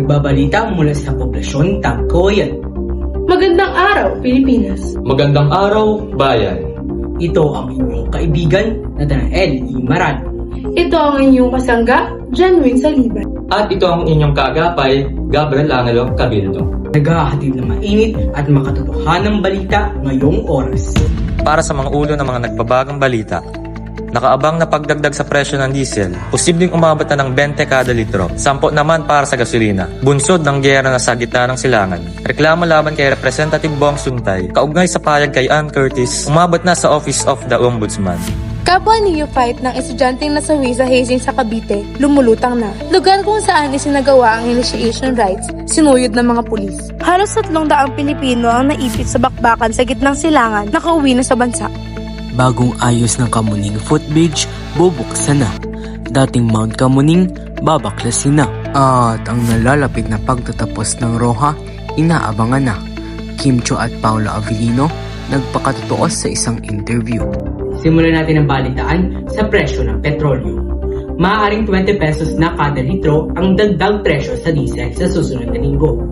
Nagbabalita mula sa poblasyon Tagkoyan. Magandang araw, Pilipinas. Magandang araw, bayan. Ito ang inyong kaibigan, Nathanael E. Maran. Ito ang inyong kasangga, Genuine Saliban. At ito ang inyong kaagapay, Gabriel Angelo Cabildo. Naghahatid ng mainit at makatotohanang balita ngayong oras. Para sa mga ulo ng mga nagbabagang balita, nakaabang na pagdagdag sa presyo ng diesel, posibleng umabot na ng 20 kada litro. 10 naman para sa gasolina. Bunsod ng giyera na sa gitna ng silangan. Reklamo laban kay Representative Bong Suntay, kaugnay sa payag kay Ann Curtis, umabot na sa Office of the Ombudsman. Kapwa neophyte ng estudyanteng nasawi sa hazing sa Cavite, lumulutang na. Lugar kung saan isinagawa ang initiation rites, sinuyod ng mga pulis. Halos 300 Pilipino ang naipit sa bakbakan sa gitnang silangan, nakauwi na sa bansa. Bagong ayos ng Kamuning Footbridge, bubuksan na. Dating Mount Kamuning, babaklasin na. At ang nalalapit na pagtatapos ng Roja, inaabangan na. Kim Cho at Paula Avellino nagpakatotoo sa isang interview. Simulan natin ang balitaan sa presyo ng petrolyo. Maaaring 20 pesos na kada litro ang dagdag presyo sa diesel sa susunod na linggo.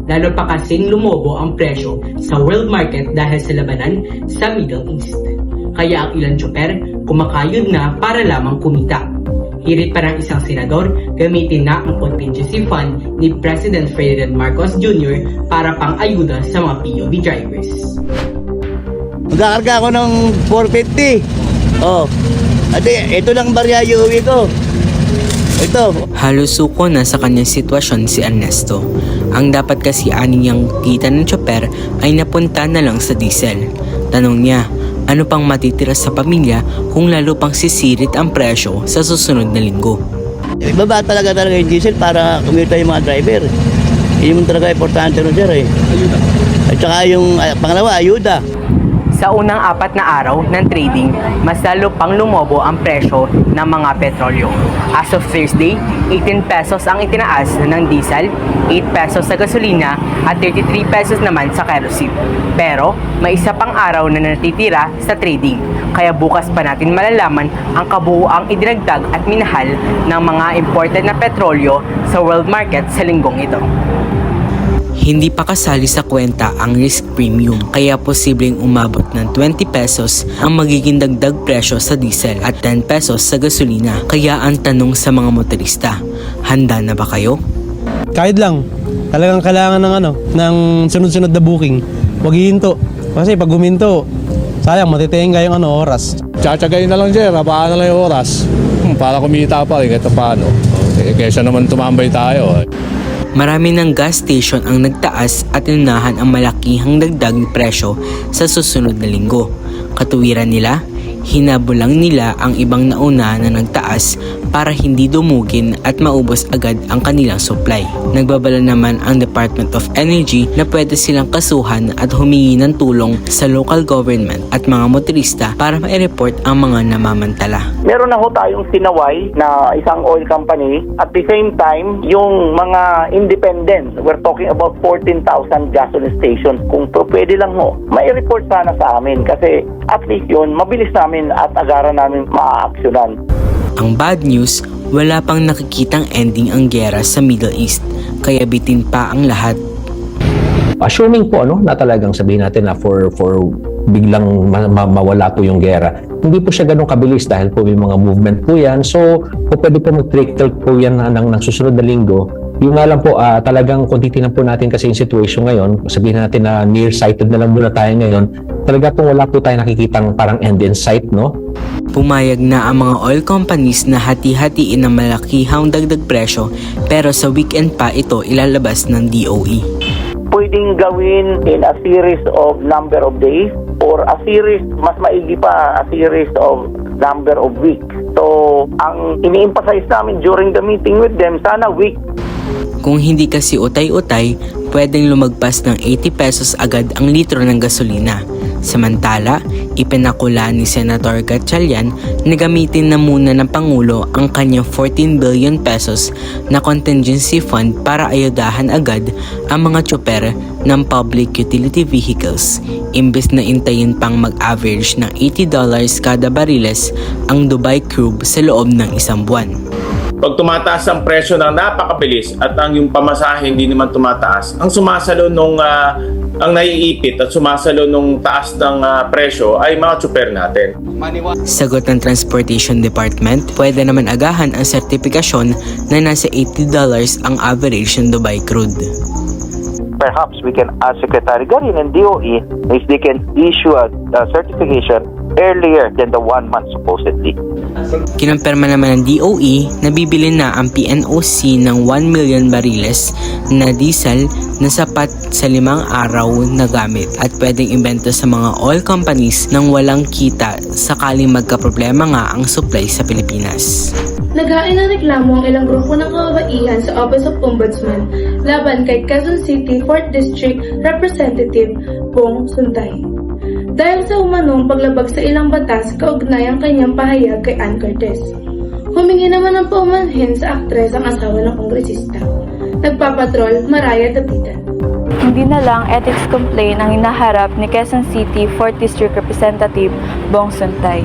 Lalo pa kasing lumobo ang presyo sa world market dahil sa labanan sa Middle East. Kaya ang ilang tsoper kumakayod na para lamang kumita. Hirit pa ng isang senador, gamitin na ang contingency fund ni President Ferdinand Marcos Jr. para pang-ayuda sa mga POV drivers. Magkakarga ako ng 450. Oh. Ate, ito lang barya iuwi ko. Ito. Halos suko na sa kanyang sitwasyon si Ernesto. Ang dapat kasi aniyang kita ng tsoper ay napunta na lang sa diesel. Tanong niya, ano pang matitira sa pamilya kung lalo pang sisirit ang presyo sa susunod na linggo? Ibaba talaga yung diesel para kumita yung mga driver. Yun talaga importante nun, sir. Ayuda. At saka yung pangalawa, ayuda. Sa unang 4 na araw ng trading, mas lalo pang lumobo ang presyo ng mga petrolyo. As of Thursday, 18 pesos ang itinaas ng diesel, 8 pesos sa gasolina at 33 pesos naman sa kerosene. Pero may isa pang araw na natitira sa trading, kaya bukas pa natin malalaman ang kabuuang idinagdag at minahal ng mga imported na petrolyo sa world market sa linggong ito. Hindi pa kasali sa kwenta ang risk premium, kaya posibleng umabot ng 20 pesos ang magiging dagdag presyo sa diesel at 10 pesos sa gasolina. Kaya ang tanong sa mga motorista, handa na ba kayo? Kahit lang, talagang kailangan ng sunod-sunod na booking. Huwag hihinto. Kasi pag huminto, sayang matitengga yung oras. Tsatsagayin na lang, sir. Habaan na lang yung oras. Para kumita pa rin kahit paano. Kaysa naman tumambay tayo. Marami ng gas station ang nagtaas at inunahan ang malakihang dagdag presyo sa susunod na linggo. Katuwiran nila, hinabol lang nila ang ibang nauna na nagtaas para hindi dumugin at maubos agad ang kanilang supply. Nagbabala naman ang Department of Energy na pwede silang kasuhan at humingi ng tulong sa local government at mga motorista para ma-report ang mga namamantala. Meron na ho tayong sinaway na isang oil company. At the same time, yung mga independent, we're talking about 14,000 gasoline stations. Kung pwede lang ho, may report sana sa amin kasi at least yun, mabilis namin at agaran namin maaaksyonan. Ang bad news, wala pang nakikitang ending ang giyera sa Middle East, kaya bitin pa ang lahat. Assuming po na talagang sabihin natin na for biglang mawala po yung giyera, hindi po siya ganun kabilis dahil po may mga movement po yan. So, pwede po mag-trickle po yan ng susunod na linggo. Yung nga lang po, talagang kung titignan po natin kasi yung situation ngayon, sabihin natin na nearsighted na lang muna tayo ngayon, talaga pong wala po tayo nakikitang parang end in sight, no? Pumayag na ang mga oil companies na hati-hatiin ng malakihang dagdag presyo, pero sa weekend pa ito ilalabas ng DOE. Pwedeng gawin in a series of number of days or a series, mas maigi pa, a series of number of weeks. So, ang ini-emphasize namin during the meeting with them, sana week. Kung hindi kasi utay-utay, pwedeng lumagpas ng 80 pesos agad ang litro ng gasolina. Samantala, ipinakula ni Senator Gatchalian na gamitin na muna ng Pangulo ang kanyang 14 billion pesos na contingency fund para ayudahan agad ang mga tsoper ng public utility vehicles, imbes na intayin pang mag-average ng $80 kada bariles ang Dubai crude sa loob ng isang buwan. pag tumataas ang presyo ng napakabilis at ang yung pamasahe hindi naman tumataas, ang sumasalo nung ang naiipit at sumasalo nung taas ng presyo ay mga tsuper natin. Sagot ng Transportation Department, pwede naman agahan ang sertifikasyon na nasa $80 ang average ng Dubai crude. Perhaps we can ask Secretary Garin and DOE if they can issue a certification earlier than the 1 month supposedly. Kinumpirma naman ng DOE na bibili na ang PNOC ng 1 million bariles na diesel na sapat sa 5 araw na gamit at pwedeng ibenta sa mga oil companies nang walang kita sakaling magkaproblema nga ang supply sa Pilipinas. Naghain ng reklamo ang ilang grupo ng kababaihan sa Office of Ombudsman laban kay Quezon City 4th District Representative Bong Suntay. Dahil sa umanong paglabag sa ilang batas kaugnay ang kanyang pahayag kay Ann Cortez. Humingi naman ng paumanhin sa aktres ang asawa ng kongresista. Nagpapatrol, Maraya Dapitan. Hindi na lang ethics complaint ang hinaharap ni Quezon City 4th District Representative Bong Suntay.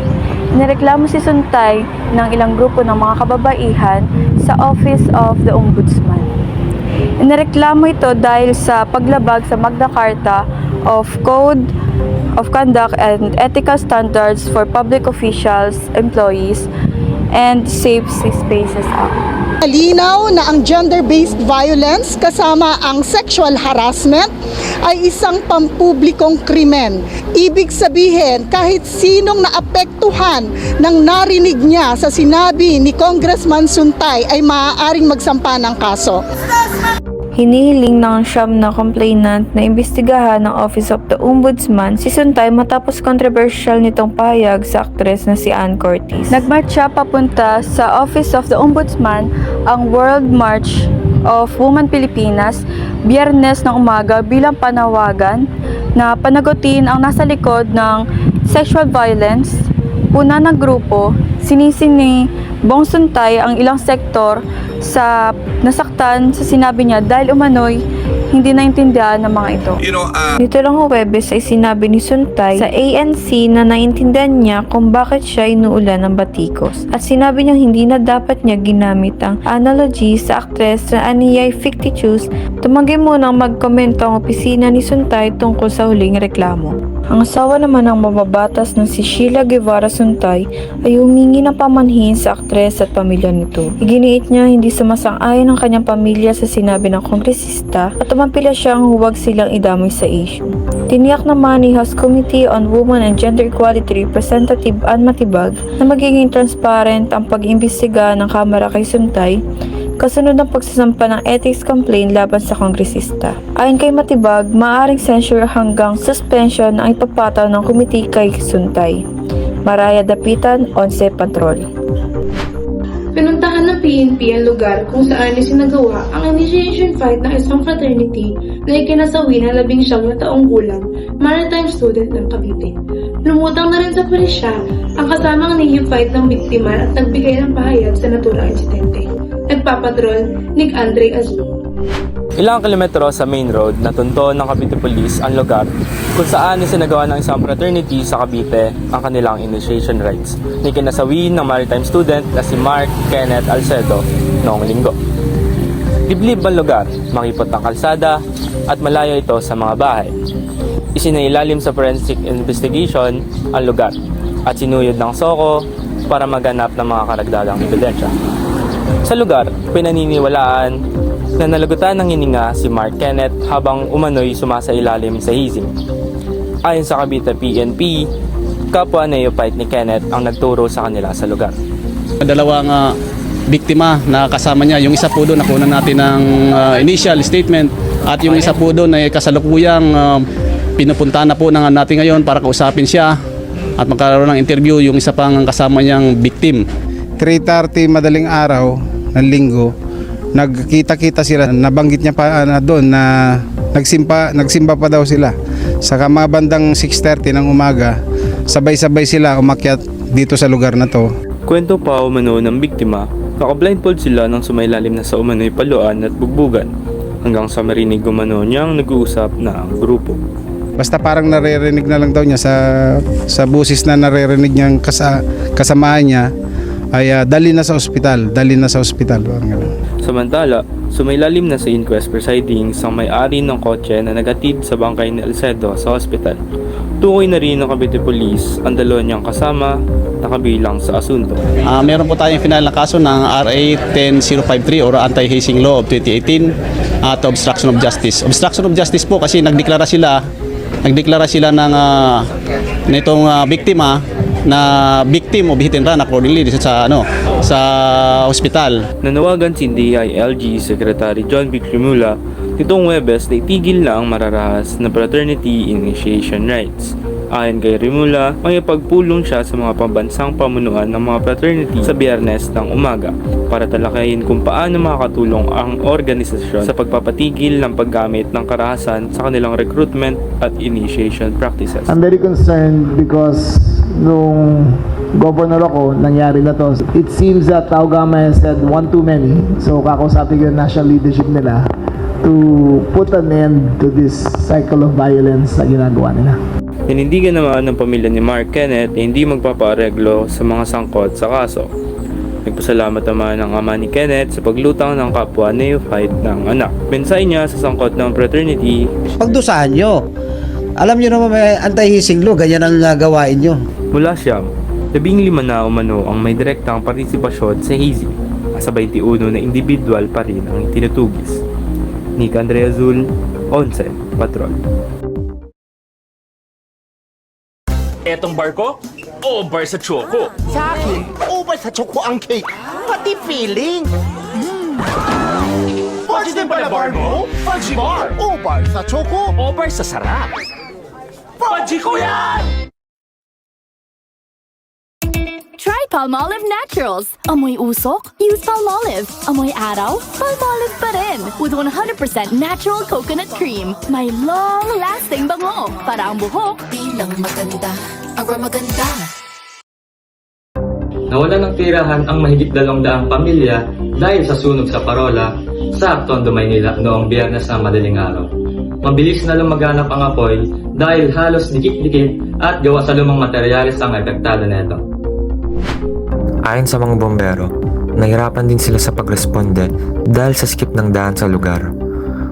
Nireklamo si Suntay ng ilang grupo ng mga kababaihan sa Office of the Ombudsman. Inireklamo ito dahil sa paglabag sa Magna Carta of Code of Conduct and Ethical Standards for Public Officials, Employees, and Safe Spaces Act. Malinaw na ang gender-based violence kasama ang sexual harassment ay isang pampublikong krimen. Ibig sabihin, kahit sinong naapektuhan ng narinig niya sa sinabi ni Congressman Suntay ay maaaring magsampa ng kaso. Hinihiling ng siyam na complainant na imbestigahan ng Office of the Ombudsman si Suntay matapos controversial nitong pahayag sa aktres na si Ann Cortez. Nagmarcha papunta sa Office of the Ombudsman ang World March of Women Pilipinas Biyernes ng umaga bilang panawagan na panagutin ang nasa likod ng sexual violence. Una ng grupo, sinisi ni Bong Suntay ang ilang sektor sa nasaktan sa sinabi niya dahil umano'y hindi naintindihan ng mga ito. Dito lang Huwebes ay sinabi ni Suntay sa ANC na naintindihan niya kung bakit siya inuulan ng batikos. At sinabi niya hindi na dapat niya ginamit ang analogy sa aktres na aniyay fictitious. Tumanggi munang magkomento ang opisina ni Suntay tungkol sa huling reklamo. Ang asawa naman ng mababatas na si Sheila Guevara Suntay ay humingi ng pamanhin sa aktres at pamilya nito. Iginiit niya hindi sumasang-ayon ang kanyang pamilya sa sinabi ng kongresista at umampila siyang huwag silang idamay sa issue. Tiniyak naman ni House Committee on Women and Gender Equality Representative Ann Matibag na magiging transparent ang pag-imbestiga ng Kamara kay Suntay kasunod ng pagsasampa ng ethics complaint laban sa kongresista. Ayon kay Matibag, maaaring censure hanggang suspension ang ipapataw ng komite kay Suntay. Maraya Dapitan, 11 Patrol. Pinuntahan ng PNP ang lugar kung saan isinagawa ang initiation fight ng isang fraternity na ikinasawi ng 19 na taong gulang maritime student ng Cavite. Lumutang na rin sa pulisya ang kasamang fight ng biktima at nagbigay ng pahayag sa naturang insidente. Nagpapatrol, Nick Andre Azul. Ilang kilometro sa main road na tunto ng Cavite Police ang lugar kung saan isinagawa ng isang fraternity sa Cavite ang kanilang initiation rites ni kinasawi ng maritime student na si Mark Kenneth Alcedo noong linggo. Liblib ang lugar, makipot ang kalsada at malayo ito sa mga bahay. Isinailalim sa forensic investigation ang lugar at sinuyod ng SOCO para maganap ng mga karagdagang ebidensya. Sa lugar, pinaniniwalaan na nalagutan ng hininga si Mark Kenneth habang umano'y sumasailalim sa hazing. Ayon sa Cavite PNP, kapwa neophyte ni Kenneth ang nagturo sa kanila sa lugar. Dalawang biktima na kasama niya, yung isa po doon nakunan natin ng initial statement at yung isa po doon ay kasalukuyang pinupuntahan na po natin ngayon para kausapin siya at magkaroon ng interview yung isa pang kasama niyang victim. 3:30 madaling araw ng linggo, nagkita-kita sila. Nabanggit niya pa doon na nagsimba pa daw sila. Saka mga bandang 6:30 ng umaga, sabay-sabay sila umakyat dito sa lugar na to. Kwento pa umano ng biktima, naka-blindfold sila nang sumailalim na sa umano'y paluan at bugbugan hanggang sa marinig umano niyang nag-uusap na ang grupo. Basta parang naririnig na lang daw niya sa busis na naririnig niyang kasamahan niya. ay dali na sa ospital. Parang ganun. Samantala, sumailalim na sa inquest proceedings ang may-ari ng kotse na nagatid sa bangkay ni Alcedo sa ospital. Tukoy na rin ng Cavite Police ang dalawa niyang kasama na kabilang sa asunto. Meron po tayong final na kaso ng RA 10053 or Anti-Hazing Law of 2018 at obstruction of justice. Obstruction of justice po kasi nagdeklara sila ng nitong biktima na victim of hit and run accordingly sa ospital. Nanawagan si DILG Secretary John B. Cremula nitong Huwebes na itigil na ang mararahas na fraternity initiation rites. Ayon kay Remula, may pagpulong siya sa mga pambansang pamunuan ng mga fraternity sa Biyernes ng umaga para talakayin kung paano makakatulong ang organisasyon sa pagpapatigil ng paggamit ng karahasan sa kanilang recruitment at initiation practices. I'm very concerned because nung governor ako, nangyari na to. It seems that Tao Gama has said one too many. So kakausapin ko yung national leadership nila to put an end to this cycle of violence na ginagawa nila. Nanindigan naman ng pamilya ni Mark Kenneth na hindi magpapaareglo sa mga sangkot sa kaso. Nagpasalamat naman ang ama ni Kenneth sa paglutang ng kapwa neophyte ng anak. Bensay niya sa sangkot ng fraternity. Pagdusahan nyo. Alam nyo naman may anti-hazing law, ganyan ang gawain nyo. Mula Siyam, 15 na umano ang may direktang partisipasyon sa hazing. Sa 21 na individual pa rin ang tinutugis. Nick Andrea Azul, 11 Patrol. Etong bar ko, over sa choco. Sa akin, over sa choco ang cake. Pati feeling. Fudge din pala bar mo? Fudge bar. Over sa choco. Over sa sarap. Fudge ko yan! Try Palmolive Naturals. Amoy usok? Use Palmolive. Amoy araw? Palmolive pa rin. With 100% natural coconut cream. May long-lasting bango. Para ang buhok, di lang maganda. Aura maganda. Nawalan ng tirahan ang mahigit 200 pamilya dahil sa sunog sa parola sa Tondo, Maynila noong Biyernes na madaling araw. Mabilis na lumaganap ang apoy dahil halos dikit-dikit at gawa sa lumang materyales ang epektado nito. Ayon sa mga bombero, nahirapan din sila sa pagresponde dahil sa skip ng daan sa lugar.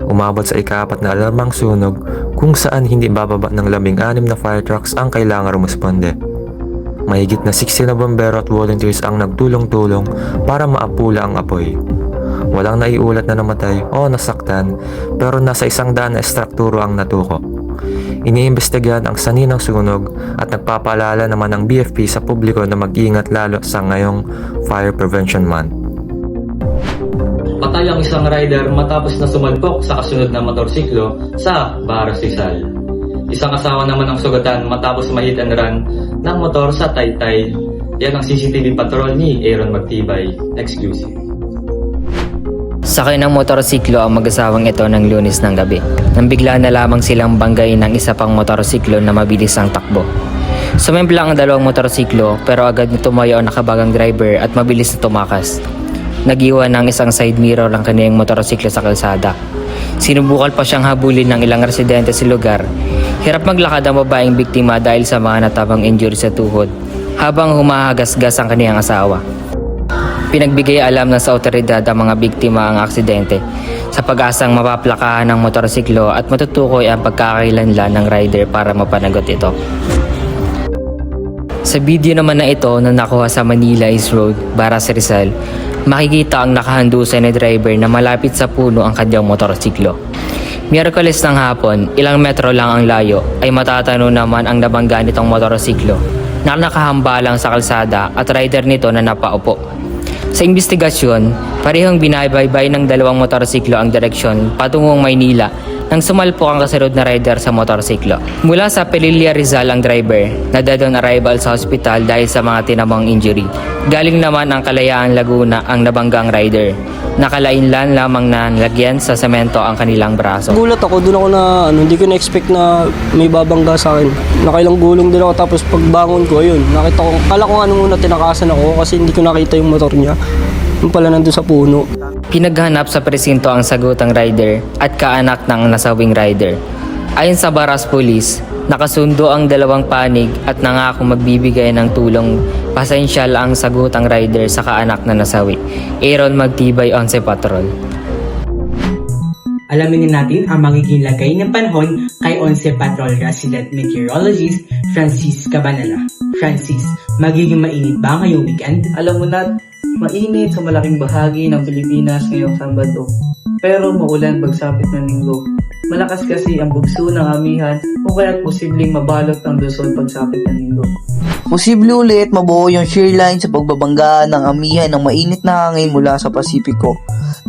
Umabot sa ika-4 na alarmang sunog kung saan hindi bababa ng 16 na fire trucks ang kailangan rumusponde. Mahigit na 60 na bombero at volunteers ang nagtulong-tulong para maapula ang apoy. Walang naiulat na namatay o nasaktan pero nasa 100 na estrukturo ang natuko. Iniimbestigahan ang sanhi ng sunog at nagpapaalala naman ng BFP sa publiko na mag-iingat lalo sa ngayong Fire Prevention Month. Patay ang isang rider matapos na sumalpok sa kasunod na motorsiklo sa Baras Rizal. Isang asawa naman ang sugatan matapos ma-hit and run ng motor sa Taytay. Yan ang CCTV patrol ni Aaron Magtibay. Exclusive. Sakay ng motorsiklo ang mag-asawang ito ng Lunes ng gabi. Nang bigla na lamang silang banggay ng isa pang motorsiklo na mabilis ang takbo. Sumempla ang dalawang motorsiklo pero agad na tumayo ang nakabagang driver at mabilis na tumakas. Nag-iwan ng isang side mirror ang kaniyang motorsiklo sa kalsada. Sinubukan pa siyang habulin ng ilang residente sa lugar. Hirap maglakad ang babaeng biktima dahil sa mga natabang injury sa tuhod habang humahagasgas ang kaniyang asawa. Pinagbigay alam na sa otoridad ang mga biktima ang aksidente sa pag-asang mapaplakahan ng motorsiklo at matutukoy ang pagkakailanlan ng rider para mapanagot ito. Sa video naman na ito na nakuha sa Manila East Road, Baras Rizal, makikita ang nakahandusay na driver na malapit sa puno ang kanyang motorsiklo. Miyerkules ng hapon, ilang metro lang ang layo, ay matatano naman ang nabangga nitong motorsiklo na nakahambalang sa kalsada at rider nito na napaupo. Sa investigasyon, parehong binabaybay ng dalawang motorsiklo ang direksyon patungong Maynila nang sumalpok ang kasunod na rider sa motorsiklo. Mula sa Pelilla Rizal ang driver na dead on arrival sa hospital dahil sa mga tinamang injury. Galing naman ang Kalayaan Laguna ang nabanggang rider. Nakalainlan lamang na nalagyan sa semento ang kanilang braso. Gulat ako, doon ako na hindi ko na-expect na may babangga sa akin. Nakailang gulong din ako tapos pagbangon ko, ayun, nakita ko, kala ko muna tinakasan ako kasi hindi ko nakita yung motor niya. Yung pala nandun sa puno. Pinaghanap sa presinto ang sagutang rider at kaanak ng nasawing rider. Ayon sa Baras Police, Nakasundo ang dalawang panig at nangako magbibigay ng tulong. Pasensya lang ang sagutang rider sa kaanak na nasawi. Aaron Magtibay, 11 Patrol. Alamin natin ang magiging lagay ng panahon kay 11 Patrol Resident Meteorologist Francis Cabanela. Francis, magiging mainit ba ngayong weekend? Alam mo na, mainit sa malaking bahagi ng Pilipinas ngayong Sabado. Pero maulan pagsapit ng Linggo. Malakas kasi ang bugso ng amihan o kaya posibleng mabalot ang Luzon pagsapit ng Linggo. Posible ulit mabuo yung shear line sa pagbabanggaan ng amihan ng mainit na hangin mula sa Pasipiko.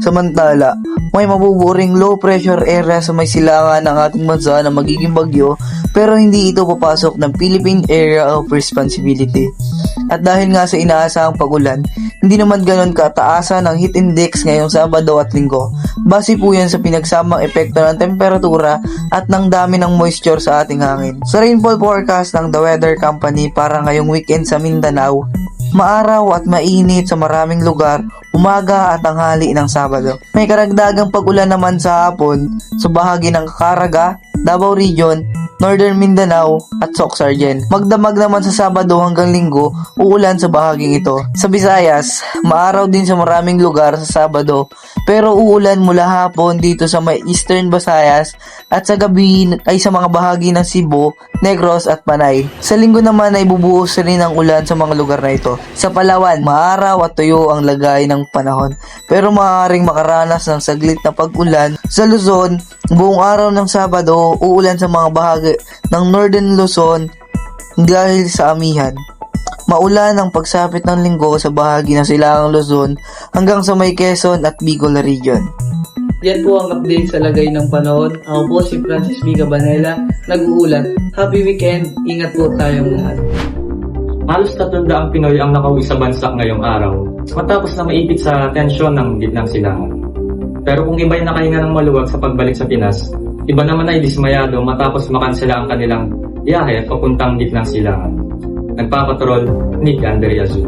Samantala, may mabubuo ring low pressure area sa may silangan ng ating bansa na magiging bagyo pero hindi ito papasok ng Philippine Area of Responsibility. At dahil nga sa inaasahang pagulan, hindi naman ganon kataasan ng heat index ngayong Sabado at Linggo. Base po yan sa pinagsamang epekto ng temperatura at ng dami ng moisture sa ating hangin. Sa rainfall forecast ng The Weather Company para ngayong weekend sa Mindanao, maaraw at mainit sa maraming lugar, umaga at tanghali ng Sabado. May karagdagang pagulan naman sa hapon sa bahagi ng Caraga, Davao Region, Northern Mindanao at Soc-Sargen. Magdamag naman sa Sabado hanggang Linggo, uulan sa bahaging ito. Sa Visayas, maaraw din sa maraming lugar sa Sabado, pero uulan mula hapon dito sa may Eastern Visayas at sa gabi ay sa mga bahagi ng Cebu, Negros at Panay. Sa Linggo naman ay bubuhos rin ang ulan sa mga lugar na ito. Sa Palawan, maaraw at tuyo ang lagay ng panahon, pero maaaring makaranas ng saglit na pag-ulan. Sa Luzon, buong araw ng Sabado, uulan sa mga bahagi ng Northern Luzon dahil sa amihan. Maulan ang pagsapit ng Linggo sa bahagi ng Silangang Luzon hanggang sa may Quezon at Bicol Region. Yan po ang update sa lagay ng panahon. Ako po si Francis B. Cabanela, nag-uulan. Happy weekend, ingat po tayong lahat. Halos 300 Pinoy ang nakauwi sa bansa ngayong araw matapos na maipit sa tensyon ng gitnang silangan. Pero kung iba'y nakahinga ng maluwag sa pagbalik sa Pinas, iba naman ay dismayado matapos makansela ang kanilang biyahe papuntang gitnang silangan. Nagpapatrol, Nick Andrea Zoo.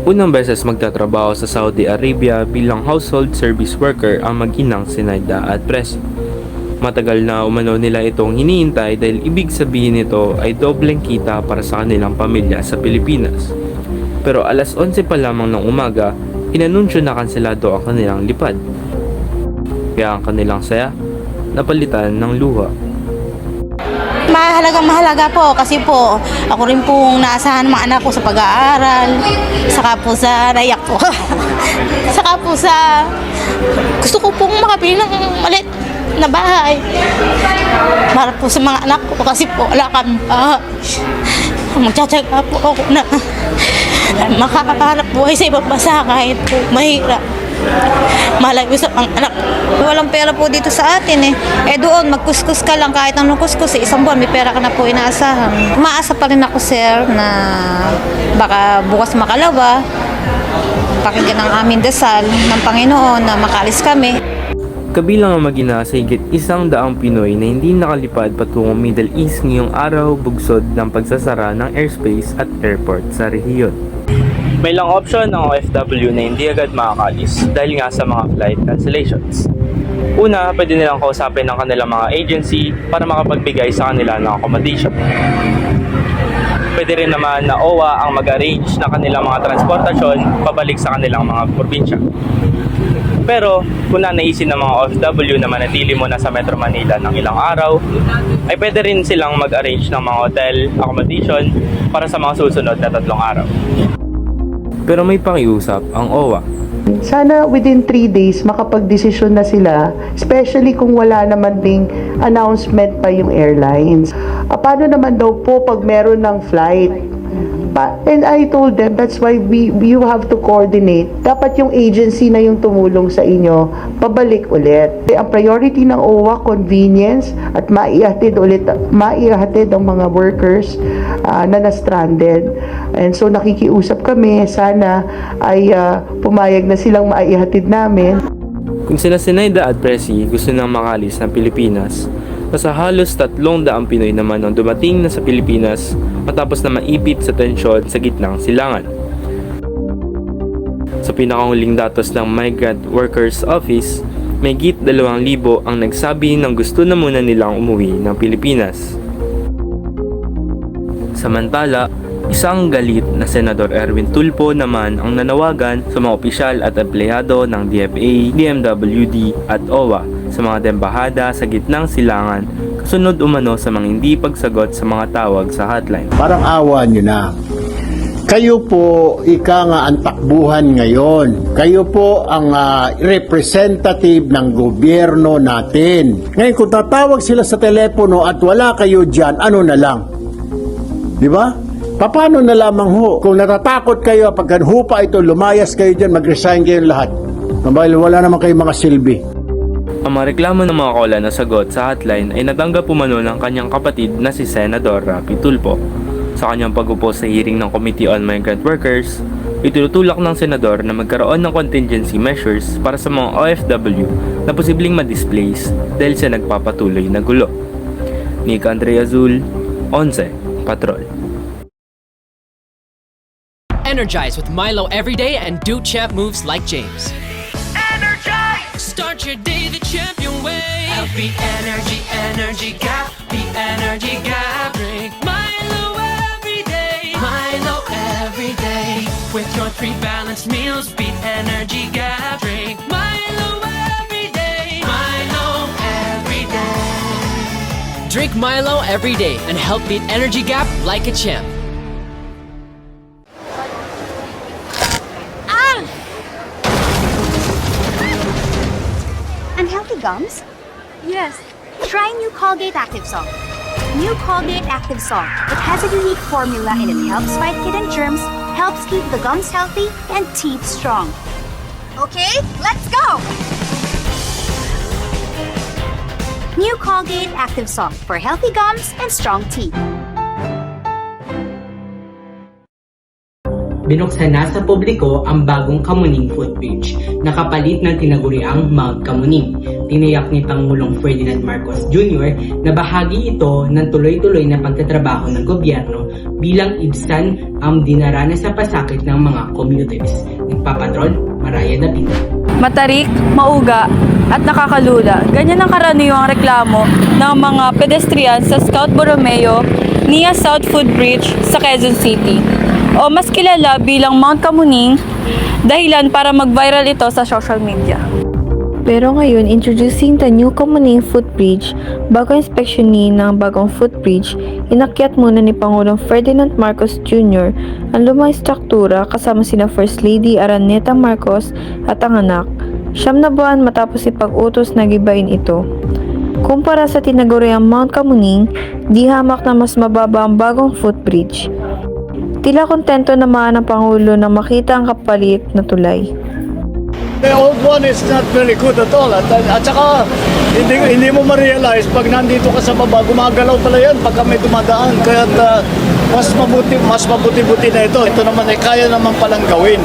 Unang beses magtatrabaho sa Saudi Arabia bilang household service worker ang mag-inang Sinaida at Presi. Matagal na umano nila itong hinihintay dahil ibig sabihin nito ay dobleng kita para sa kanilang pamilya sa Pilipinas. Pero alas 11 pa lamang ng umaga, inanunsyo na kanselado ang kanilang lipad. Kaya ang kanilang saya, napalitan ng luha. Mahalaga po kasi po ako rin pong naasahan ng mga anak ko sa pag-aaral, saka po sa naiyak po. Saka po sa gusto ko pong makabili ng maliit na bahay para po sa mga anak ko kasi po wala kami bahay. Magtsatsaga po ako na makakahanap buhay sa ibang bansa kahit po mahirap. Malayo sa ang anak. Walang pera po dito sa atin eh. Eh doon, magkuskus ka lang kahit anong kuskus. Isang buwan, may pera ka na po inaasahan. Umaasa pa rin ako, sir, na baka bukas makalawa. Pakinggan ang aming dasal ng Panginoon na makalis kami. Kabilang ang mag-ina sa higit 100 Pinoy na hindi nakalipad patungong Middle East ngayong araw bugsod ng pagsasara ng airspace at airport sa rehiyon. May lang option ng OFW na hindi agad makakalis dahil nga sa mga flight cancellations. Una, pwede nilang kausapin ng kanilang mga agency para makapagbigay sa kanila ng accommodation. Pwede rin naman na OWA ang mag-arrange ng kanilang mga transportasyon pabalik sa kanilang mga probinsya. Pero kung nanaisin ng mga OFW na manatili muna sa Metro Manila ng ilang araw, ay pwede rin silang mag-arrange ng mga hotel accommodation para sa mga susunod na 3 araw. Pero may pakiusap ang OWA. Sana within 3 days makapag-desisyon na sila, especially kung wala naman ding announcement pa yung airlines. Paano naman daw po pag meron ng flight? And I told them that's why you have to coordinate. Dapat yung agency na yung tumulong sa inyo, pabalik ulit. Ang priority ng OWA, convenience at maihatid ang mga workers na na-stranded. And so nakikiusap kami, sana ay pumayag na silang maihatid namin. Kung sila Sinaida at Presi gusto nang makalis ng Pilipinas, nasa halos 300 Pinoy naman ang dumating na sa Pilipinas matapos na maipit sa tensyon sa gitnang silangan. Sa pinakahuling datos ng Migrant Workers Office, Mahigit 2,000 ang nagsabi ng gusto na muna nilang umuwi ng Pilipinas. Samantala, isang galit na Senador Erwin Tulfo naman ang nanawagan sa mga opisyal at empleyado ng DFA, DMWD at OWA sa mga dembahada sa gitnang silangan kasunod umano sa mga hindi pagsagot sa mga tawag sa hotline. Parang awa nyo na. Kayo po, ika nga ang takbuhan ngayon. Kayo po ang representative ng gobyerno natin. Ngayon, kung tatawag sila sa telepono at wala kayo dyan, ano na lang? Di ba? Paano na lamang ho? Kung natatakot kayo, pagka hupa ito, lumayas kayo dyan, mag-resign kayo lahat. Dahil wala naman kayong mga silbi. Ang mga reklamo ng mga kawalan na sagot sa hotline ay natanggap umano ng kanyang kapatid na si Senador Rapi Tulfo. Sa kanyang pag-upo sa hearing ng Committee on Migrant Workers, itinutulak ng senador na magkaroon ng contingency measures para sa mga OFW na posibleng ma-displace dahil sa nagpapatuloy na gulo. Nick Andre Azul, 11 Patrol. Energize with Milo every day and do champ moves like James. Energize! Start your day the champion way. Help beat energy, energy gap, beat energy gap. Drink Milo every day. Milo every day. With your 3 balanced meals, beat energy gap. Drink Milo every day. Milo every day. Drink Milo every day and help beat energy gap like a champ. Unhealthy gums? Yes. Try new Colgate Active Salt. New Colgate Active Salt. It has a unique formula and it helps fight hidden germs, helps keep the gums healthy and teeth strong. Okay, let's go! New Colgate Active Salt for healthy gums and strong teeth. Binuksan na sa publiko ang bagong Kamuning footbridge na kapalit ng tinaguriang Mount Kamuning. Tiniyak ni Pangulong Ferdinand Marcos Jr. na bahagi ito ng tuloy-tuloy na pagtatrabaho ng gobyerno bilang ibsan ang dinaranas sa pasakit ng mga commuters. Nagpapatrol, Maraya Napita. Matarik, mauga, at nakakalula. Ganyan ang karaniwang reklamo ng mga pedestrian sa Scout Borromeo, Nia South Footbridge sa Quezon City. O mas kilala bilang Mount Kamuning, dahilan para mag-viral ito sa social media. Pero ngayon, introducing the new Kamuning Footbridge, bago inspeksyonin ng bagong footbridge, inakyat muna ni Pangulong Ferdinand Marcos Jr. ang lumang struktura kasama sina First Lady Araneta Marcos at ang anak, 9 na buwan matapos ipag-utos na gibain ito. Kumpara sa tinaguriang Mount Kamuning, di hamak na mas mababa ang bagong footbridge. Tila kontento naman ang Pangulo na makita ang kapalit na tulay. The old one is not very good at all. At saka, hindi mo ma-realize pag nandito ka sa baba, gumagalaw pala yan pagka may dumadaan. Kaya mas mabuti na ito. Ito naman ay kaya naman palang gawin.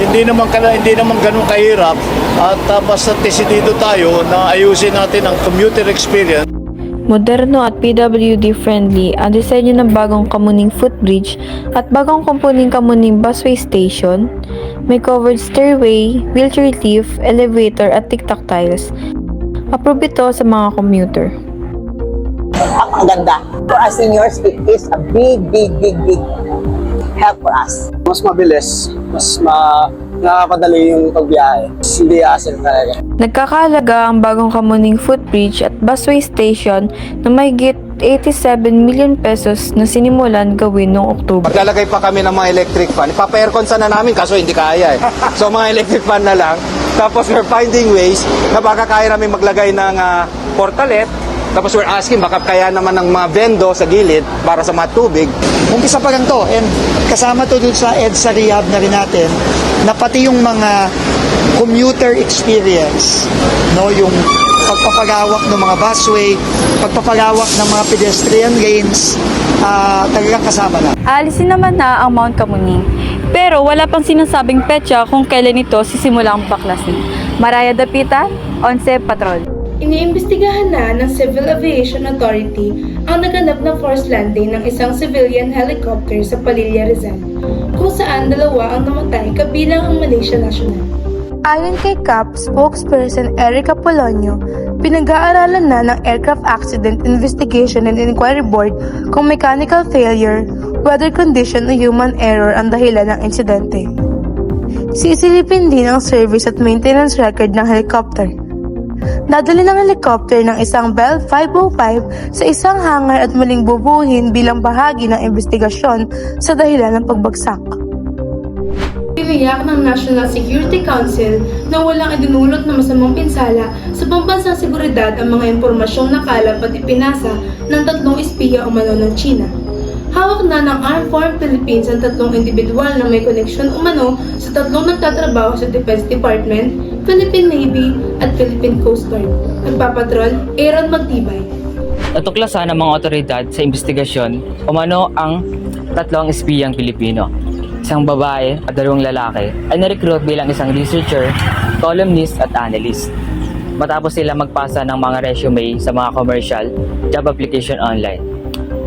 Hindi naman ganun kahirap. At basta desidido tayo na ayusin natin ang commuter experience. Moderno at PWD-friendly ang disenyo ng bagong Kamuning Footbridge at bagong Kamuning Busway Station. May covered stairway, wheelchair lift, elevator at tic-tac tiles. Approve ito sa mga commuter. Ang ganda. For us seniors, it is a big help for us. Mas mabilis, nakakadali yung pagbiyahe. Hindi hassle talaga. Nagkakahalaga ang bagong Kamuning Footbridge at Busway Station na mahigit 87 million pesos na sinimulan gawin noong Oktubre. Maglalagay pa kami ng mga electric fan. Ipapa-aircon sana namin kaso hindi kaya eh. So mga electric fan na lang. Tapos we're finding ways na baka kaya namin maglagay ng portalet. Tapos we're asking baka kaya naman ng mga vendo sa gilid para sa mga tubig. Umpisa pa lang to and kasama to dun sa EDSA rehab na rin natin na pati yung mga commuter experience, no, yung pagpapalawak ng mga busway, pagpapalawak ng mga pedestrian lanes, talagang kasama na. Aalisin naman na ang Mount Kamuning, pero wala pang sinasabing petsa kung kailan ito sisimulang baklasin. Maraya Dapita, 11 Patrol. Iniimbestigahan na ng Civil Aviation Authority ang naganap na forced landing ng isang civilian helicopter sa Palilla, Rizal, kung saan 2 ang namatay kabilang ang Malaysia National. Ayon kay CAP spokesperson Erica Polonio, pinag-aaralan na ng Aircraft Accident Investigation and Inquiry Board kung mechanical failure, weather condition o human error ang dahilan ng insidente. Sisilipin din ang service at maintenance record ng helicopter. Nadali ng helicopter ng isang Bell 505 sa isang hangar at muling bubuhin bilang bahagi ng investigasyon sa dahilan ng pagbagsak. Tiniyak ng National Security Council na walang idinulot na masamang pinsala sa pambansang seguridad ang mga impormasyong nakalap at ipinasa ng 3 espiya umano ng China. Hawak na ng Armed Forces Philippines ang 3 individual na may koneksyon umano sa 3 nagtatrabaho sa Defense Department, Philippine Navy at Philippine Coast Guard. Nagpapatrol, Aaron Magtibay. Natuklasan ng mga otoridad sa investigasyon umano ang 3 espiyang Pilipino. Isang babae at 2 lalaki ay na-recruit bilang isang researcher, columnist at analyst. Matapos sila magpasa ng mga resume sa mga commercial job application online.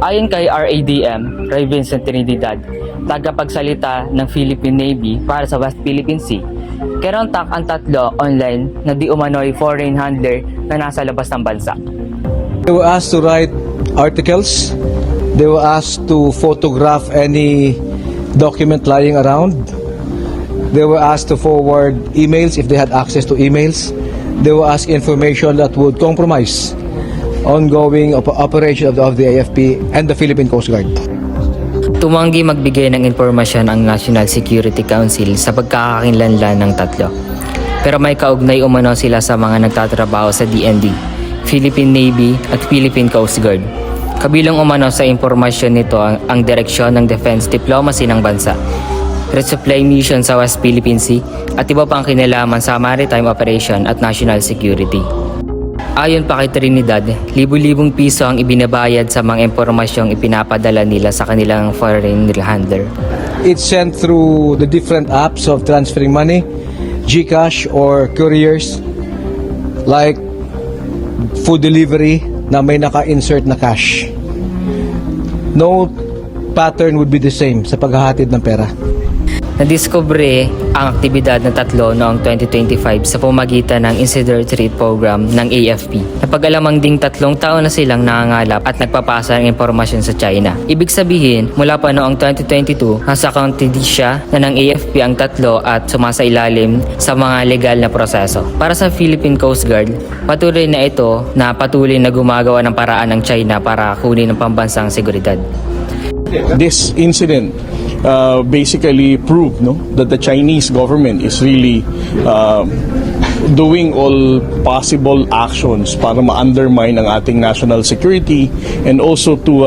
Ayon kay RADM, Ray Vincent Trinidad, tagapagsalita ng Philippine Navy para sa West Philippine Sea, kinontak ang 3 online na di umano'y foreign handler na nasa labas ng bansa. They were asked to write articles. They were asked to photograph any document lying around. They were asked to forward emails if they had access to emails. They were asked information that would compromise ongoing operation of the AFP and the Philippine Coast Guard. Tumanggi magbigay ng impormasyon ang National Security Council sa pagkakakilanlan ng 3. Pero may kaugnay umano sila sa mga nagtatrabaho sa DND, Philippine Navy at Philippine Coast Guard. Kabilang umano sa impormasyon nito ang direksyon ng defense diplomacy ng bansa, resupply mission sa West Philippine Sea at iba pang kinalaman sa maritime operation at national security. Ayon pa kay Trinidad, libu-libong piso ang ibinabayad sa mga impormasyong ipinapadala nila sa kanilang foreign handler. It's sent through the different apps of transferring money, GCash or couriers, like food delivery na may naka-insert na cash. No pattern would be the same sa paghahatid ng pera. Nadiskubre ang aktibidad ng 3 noong 2025 sa pamagitan ng Insider Trade Program ng AFP. Napag-alamang ding 3 taon na silang nangangalap at nagpapasa ng impormasyon sa China. Ibig sabihin, mula pa noong 2022, nasa kontidisya na ng AFP ang 3 at sumasailalim sa mga legal na proseso. Para sa Philippine Coast Guard, patuloy na ito na patuloy na gumagawa ng paraan ng China para kunin ang pambansang seguridad. This incident basically proved that the Chinese government is really doing all possible actions para ma-undermine ang ating national security and also to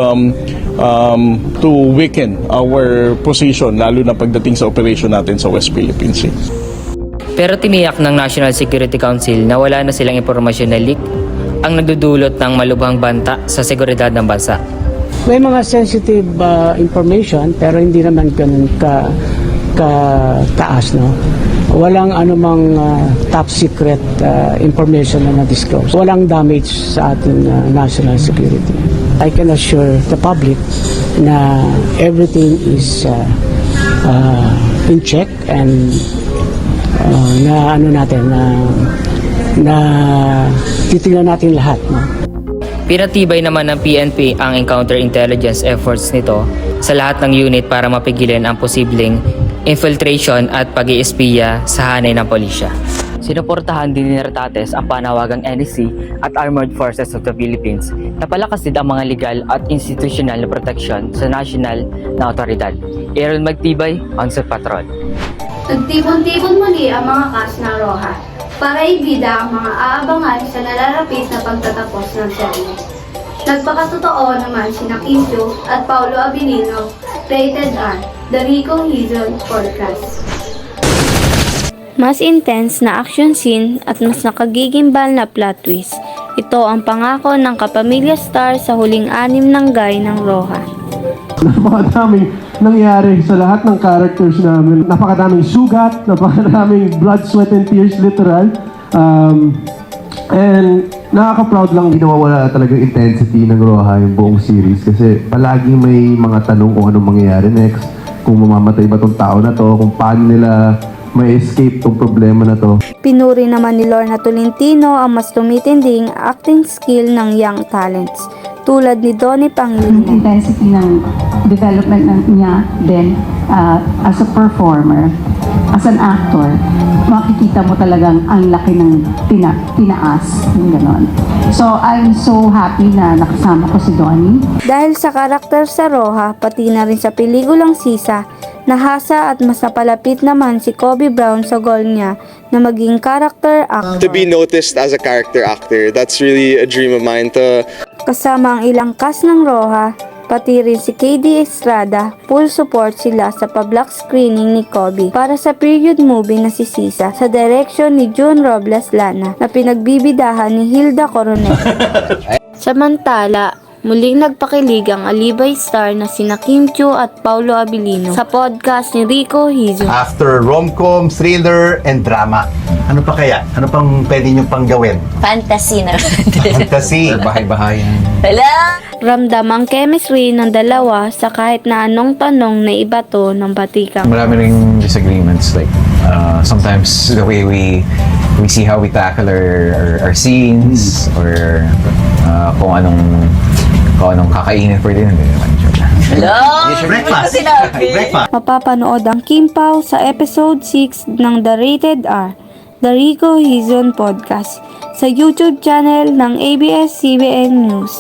weaken our position lalo na pagdating sa operation natin sa West Philippine Sea. Pero tiniyak ng National Security Council na wala na silang impormasyon na leak ang nagdudulot ng malubhang banta sa seguridad ng bansa. May mga sensitive information pero hindi naman ganun taas, no? Walang anumang top secret information na na-disclose. Walang damage sa ating national security. I can assure the public na everything is in check and na titingnan natin lahat, no? Pinatibay naman ng PNP ang counterintelligence efforts nito sa lahat ng unit para mapigilan ang posibleng infiltration at pag-iispiya sa hanay ng polisya. Sinuportahan din ni Ratates ang panawagang NSC at Armored Forces of the Philippines na palakasin ang mga legal at institutional na proteksyon sa national na otoridad. Aaron Magtibay, Onset Patrol. Nagtipon-tipon muli ang mga kas ng Roja para ibida ang mga aabangan sa nalalapit na pagtatapos ng serye. Nagpakatotoo naman sina Quincio at Paulo Abilino, rated R, The Rico Hizon Forecast. Mas intense na action scene at mas nakagigimbal na plot twist. Ito ang pangako ng Kapamilya Star sa huling 6 ng Guy ng Roja. Napakadaming nangyari sa lahat ng characters namin. Napakadaming sugat, napakadaming blood, sweat, and tears, literal. And nakaka-proud lang, hindi nawawala talaga intensity ng Roja yung buong series kasi palaging may mga tanong kung anong mangyayari next, kung mamamatay ba tong tao na to, kung paano nila may escape tong problema na to. Pinuri naman ni Lorna Tolentino ang mas tumitinding acting skill ng young talents, tulad ni Donnie Pangilinan. Intensity ng development niya din as a performer, as an actor, makikita mo talagang ang laki ng tinaas, yung ganon. So, I'm so happy na nakasama ko si Donnie. Dahil sa karakter sa Roja, pati na rin sa pelikulang Sisa, nahasa at mas napalapit naman si Kobe Brown sa goal niya na maging character actor. To be noticed as a character actor, that's really a dream of mine. Kasama ang ilang cast ng Roja, pati rin si KD Estrada, full support sila sa pa-block screening ni Kobe para sa period movie na si Sisa sa direction ni June Robles Lana na pinagbibidahan ni Hilda Coronel. Samantala, muling nagpakilig ang alibay star na sina Kim Chiu at Paulo Abilino sa podcast ni Rico Hizon. After rom-com, thriller, and drama, ano pa kaya? Ano pang pwede nyo pang gawin? Fantasy na. Fantasy. Bahay-bahayan. Wala! Ramdam ang chemistry ng dalawa sa kahit na anong tanong na ibato ng batikang. Marami ring disagreements, like sometimes the way we see how we tackle our scenes or kung anong kakainin for dinner. Hello! Breakfast! Breakfast! Mapapanood ang Kim Pao sa episode 6 ng The Rated R, The Rico Hizon Podcast, sa YouTube channel ng ABS-CBN News.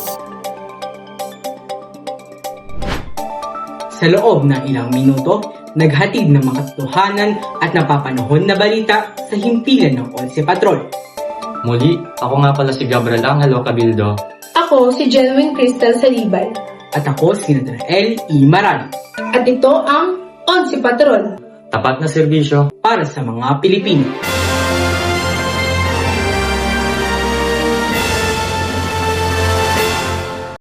Sa loob ng ilang minuto, naghatid ng mga katotohanan at napapanahon na balita sa himpilan ng 11 Patrol. Muli, ako nga pala si Gabriel Angelo Cabildo. Ako si Genuine Crystal Salibal. At ako si Nathanael E. Maral. At ito ang 11 Patrol. Tapat na serbisyo para sa mga Pilipino.